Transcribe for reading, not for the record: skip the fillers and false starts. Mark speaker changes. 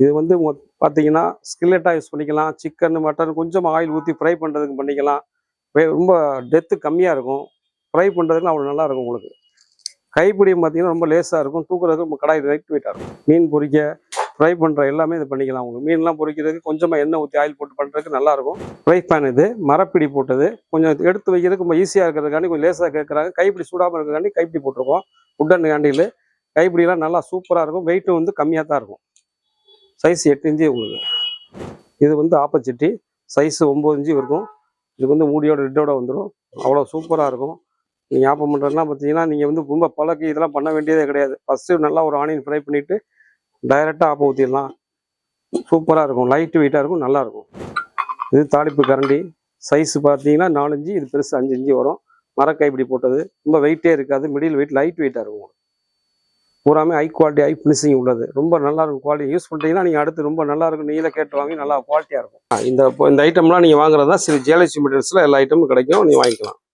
Speaker 1: இது வந்து பார்த்தீங்கன்னா ஸ்கில்லெட்டாக யூஸ் பண்ணிக்கலாம். சிக்கன், மட்டன் கொஞ்சம் ஆயில் ஊற்றி ஃப்ரை பண்ணுறதுக்கு பண்ணிக்கலாம். ரொம்ப டெப்த்து கம்மியாக இருக்கும். ஃப்ரை பண்ணுறதுக்கு அவ்வளோ நல்லாயிருக்கும் உங்களுக்கு. கைப்பிடியும் பார்த்தீங்கன்னா ரொம்ப லேஸாக இருக்கும். தூக்குறதுக்கு கடாய் லைட் வெயிட்டாக இருக்கும். மீன் பொரிக்க, ஃப்ரை பண்ணுற எல்லாமே இது பண்ணிக்கலாம். உங்களுக்கு மீன்லாம் பொரிக்கிறதுக்கு கொஞ்சமாக எண்ணெய் ஊற்றி ஆயில் போட்டு பண்ணுறதுக்கு நல்லாயிருக்கும். ஃப்ரை பேன் இது மரப்பிடி போட்டது. கொஞ்சம் எடுத்து வைக்கிறதுக்கு ரொம்ப ஈஸியாக இருக்கிறதுக்காண்டி கொஞ்சம் லேஸாக கேட்குறாங்க. கைப்பிடி சூடாமல் இருக்கிறதுக்காண்டி கைப்பிடி போட்டிருக்கோம். உட்டன் ஹேண்டில் கைப்பிடிலாம் நல்லா சூப்பராக இருக்கும். வெயிட்டும் வந்து கம்மியாக தான் இருக்கும். சைஸ் 8 இன்ச்சு உங்களுக்கு. இது வந்து ஆப்பச்சட்டி சைஸ் 9 இன்ச்சு இருக்கும். இதுக்கு வந்து மூடியோட லிட்டோட வந்துடும். அவ்வளோ சூப்பராக இருக்கும். நீங்கள் ஆப்பம் பண்ணுறதுலாம் பார்த்தீங்கன்னா நீங்கள் வந்து ரொம்ப பழக்கி இதெல்லாம் பண்ண வேண்டியதே கிடையாது. ஃபஸ்ட்டு நல்லா ஒரு ஆனியன் ஃப்ரை பண்ணிவிட்டு டைரெக்டாக ஆப்பம் ஊற்றிடலாம். சூப்பராக இருக்கும். லைட் வெயிட்டாக இருக்கும். நல்லாயிருக்கும். இது தாளிப்பு கரண்டி சைஸ் பார்த்தீங்கன்னா 4 இன்ச்சு. இது பெருசு 5 இன்ச்சு வரும். மரக்கைப்பிடி போட்டது. ரொம்ப வெயிட்டே இருக்காது. மிடில் வெயிட் லைட் வெயிட்டாக இருக்கும். பூராமே ஹை குவாலிட்டி ஹை ஃபினிஷிங் உள்ளது. ரொம்ப நல்லா இருக்கும். குவாலிட்டி யூஸ் பண்ணிட்டீங்கன்னா நீங்கள் அடுத்து ரொம்ப நல்லா இருக்கும். நீங்களே கேட்டு வாங்கி நல்லா குவாலிட்டியாக இருக்கும். இந்த ஐட்டம்லாம் நீங்கள் வாங்குறதா ஜியாலஜி மெட்டீரியல்ஸில் எல்லா ஐட்டமும் கிடைக்கும். நீங்கள் வாங்கிக்கலாம்.